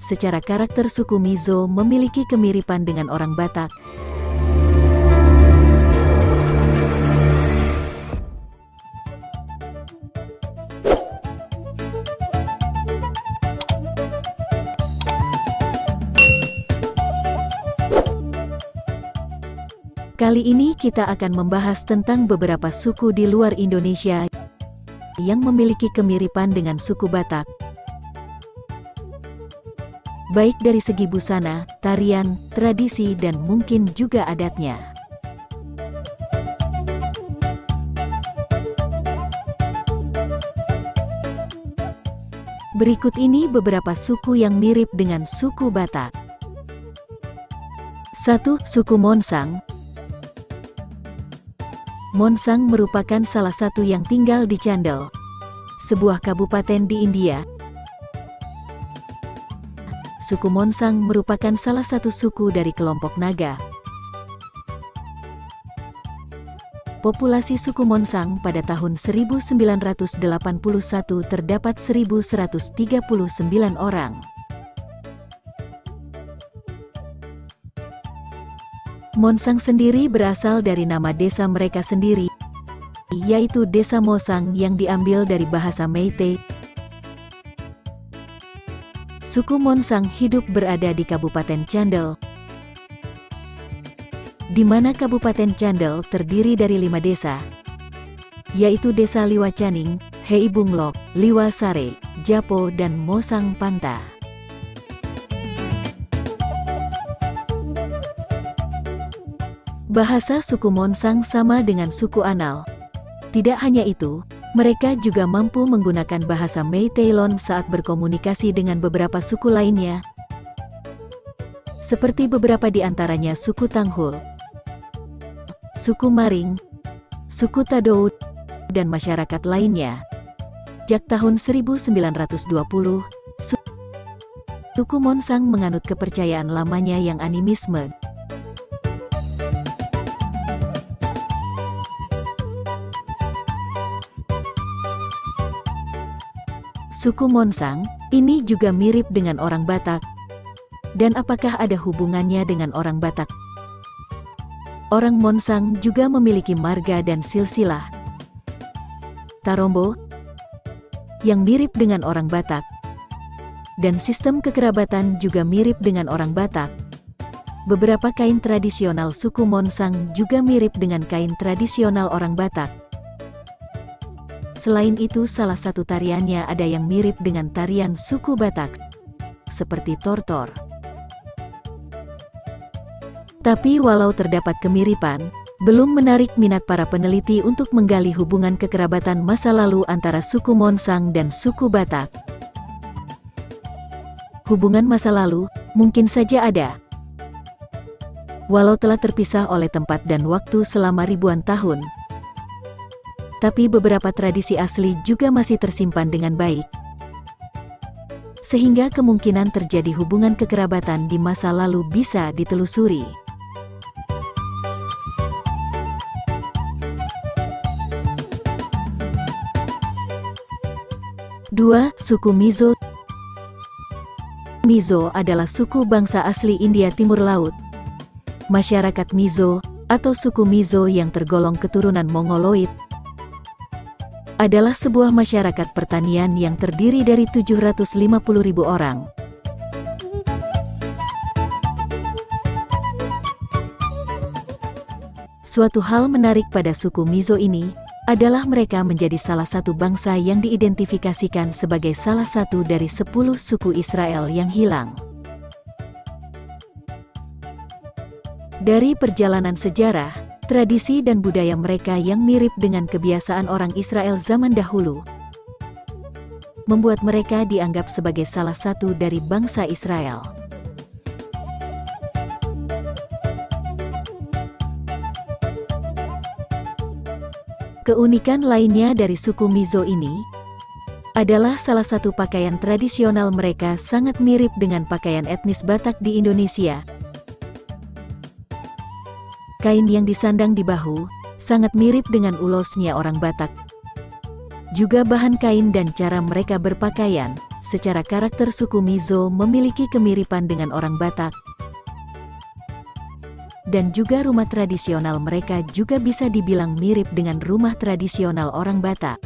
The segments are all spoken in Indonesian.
secara karakter suku Mizo memiliki kemiripan dengan orang Batak. Kali ini kita akan membahas tentang beberapa suku di luar Indonesia yang memiliki kemiripan dengan suku Batak, baik dari segi busana, tarian, tradisi, dan mungkin juga adatnya. Berikut ini beberapa suku yang mirip dengan suku Batak. 1. Suku Monsang. Monsang merupakan salah satu yang tinggal di Chandel, sebuah kabupaten di India. Suku Monsang merupakan salah satu suku dari kelompok Naga. Populasi suku Monsang pada tahun 1981 terdapat 1.139 orang. Monsang sendiri berasal dari nama desa mereka sendiri, yaitu Desa Mosang yang diambil dari bahasa Meitei. Suku Monsang hidup berada di Kabupaten Chandel, di mana Kabupaten Chandel terdiri dari 5 desa, yaitu Desa Liwa Caning, Hei Bunglok, Liwa Sare, Japo, dan Mosang Panta. Bahasa suku Monsang sama dengan suku Anal. Tidak hanya itu, mereka juga mampu menggunakan bahasa Meiteilon saat berkomunikasi dengan beberapa suku lainnya, seperti beberapa di antaranya suku Tanghul, suku Maring, suku Tadou, dan masyarakat lainnya. Sejak tahun 1920, suku Monsang menganut kepercayaan lamanya yang animisme. Suku Monsang ini juga mirip dengan orang Batak. Dan apakah ada hubungannya dengan orang Batak? Orang Monsang juga memiliki marga dan silsilah Tarombo yang mirip dengan orang Batak. Dan sistem kekerabatan juga mirip dengan orang Batak. Beberapa kain tradisional suku Monsang juga mirip dengan kain tradisional orang Batak. Selain itu, salah satu tariannya ada yang mirip dengan tarian suku Batak, seperti tortor. Tapi walau terdapat kemiripan, belum menarik minat para peneliti untuk menggali hubungan kekerabatan masa lalu antara suku Monsang dan suku Batak. Hubungan masa lalu mungkin saja ada, walau telah terpisah oleh tempat dan waktu selama ribuan tahun. Tapi beberapa tradisi asli juga masih tersimpan dengan baik, sehingga kemungkinan terjadi hubungan kekerabatan di masa lalu bisa ditelusuri. Dua, suku Mizo. Mizo adalah suku bangsa asli India Timur Laut. Masyarakat Mizo, atau suku Mizo yang tergolong keturunan Mongoloid, adalah sebuah masyarakat pertanian yang terdiri dari 750.000 orang. Suatu hal menarik pada suku Mizo ini adalah mereka menjadi salah satu bangsa yang diidentifikasikan sebagai salah satu dari 10 suku Israel yang hilang. Dari perjalanan sejarah, tradisi dan budaya mereka yang mirip dengan kebiasaan orang Israel zaman dahulu membuat mereka dianggap sebagai salah satu dari bangsa Israel. Keunikan lainnya dari suku Mizo ini adalah salah satu pakaian tradisional mereka sangat mirip dengan pakaian etnis Batak di Indonesia. Kain yang disandang di bahu sangat mirip dengan ulosnya orang Batak. Juga bahan kain dan cara mereka berpakaian secara karakter suku Mizo memiliki kemiripan dengan orang Batak. Dan juga rumah tradisional mereka juga bisa dibilang mirip dengan rumah tradisional orang Batak.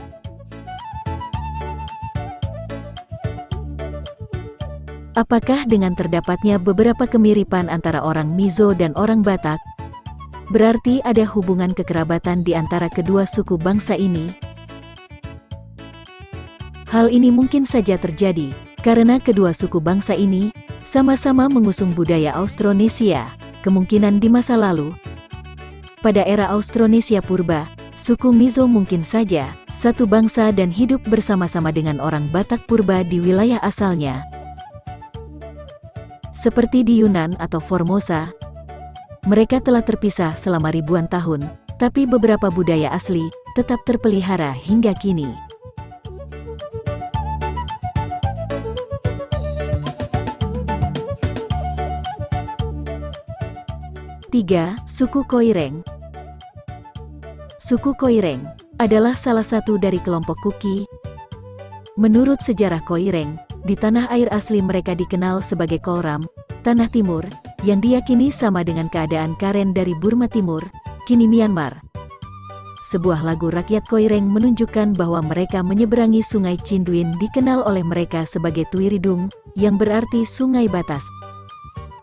Apakah dengan terdapatnya beberapa kemiripan antara orang Mizo dan orang Batak, berarti ada hubungan kekerabatan di antara kedua suku bangsa ini? Hal ini mungkin saja terjadi, karena kedua suku bangsa ini sama-sama mengusung budaya Austronesia, kemungkinan di masa lalu. Pada era Austronesia purba, suku Mizo mungkin saja satu bangsa dan hidup bersama-sama dengan orang Batak purba di wilayah asalnya. Seperti di Yunan atau Formosa, mereka telah terpisah selama ribuan tahun, tapi beberapa budaya asli tetap terpelihara hingga kini. Tiga, suku Koireng. Suku Koireng adalah salah satu dari kelompok Kuki. Menurut sejarah Koireng, di tanah air asli mereka dikenal sebagai Kolram, Tanah Timur, yang diyakini sama dengan keadaan Karen dari Burma Timur, kini Myanmar. Sebuah lagu rakyat Koireng menunjukkan bahwa mereka menyeberangi sungai Cinduin dikenal oleh mereka sebagai Tuiridung, yang berarti sungai batas.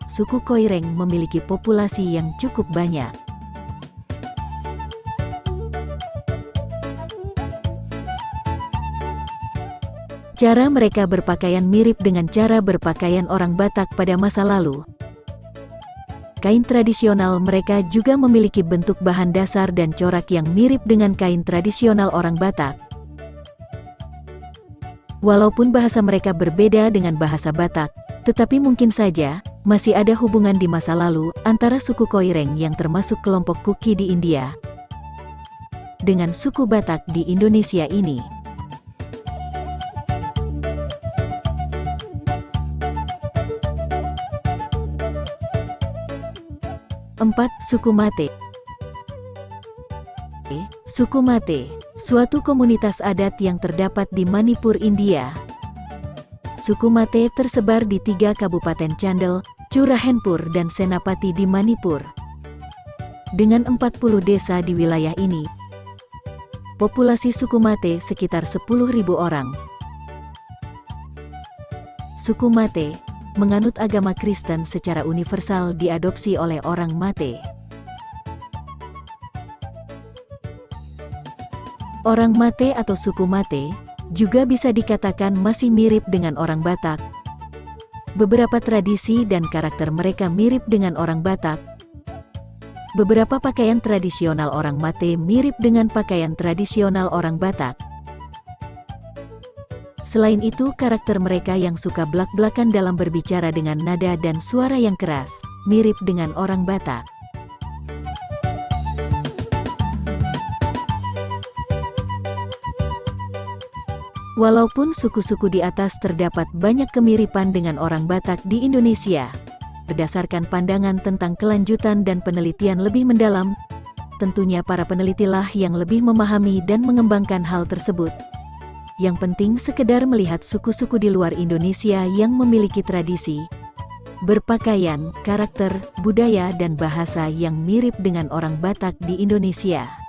Suku Koireng memiliki populasi yang cukup banyak. Cara mereka berpakaian mirip dengan cara berpakaian orang Batak pada masa lalu. Kain tradisional mereka juga memiliki bentuk bahan dasar dan corak yang mirip dengan kain tradisional orang Batak. Walaupun bahasa mereka berbeda dengan bahasa Batak, tetapi mungkin saja masih ada hubungan di masa lalu antara suku Koireng yang termasuk kelompok Kuki di India dengan suku Batak di Indonesia ini. 4. Suku Mate. Suku Mate, suatu komunitas adat yang terdapat di Manipur, India. Suku Mate tersebar di 3 kabupaten Chandel, Churahenpur dan Senapati di Manipur. Dengan 40 desa di wilayah ini, populasi suku Mate sekitar 10.000 orang. Suku Mate menganut agama Kristen secara universal diadopsi oleh orang Mate. Orang Mate atau suku Mate juga bisa dikatakan masih mirip dengan orang Batak. Beberapa tradisi dan karakter mereka mirip dengan orang Batak. Beberapa pakaian tradisional orang Mate mirip dengan pakaian tradisional orang Batak. Selain itu, karakter mereka yang suka blak-blakan dalam berbicara dengan nada dan suara yang keras, mirip dengan orang Batak. Walaupun suku-suku di atas terdapat banyak kemiripan dengan orang Batak di Indonesia, berdasarkan pandangan tentang kelanjutan dan penelitian lebih mendalam, tentunya para penelitilah yang lebih memahami dan mengembangkan hal tersebut. Yang penting sekedar melihat suku-suku di luar Indonesia yang memiliki tradisi, berpakaian, karakter, budaya dan bahasa yang mirip dengan orang Batak di Indonesia.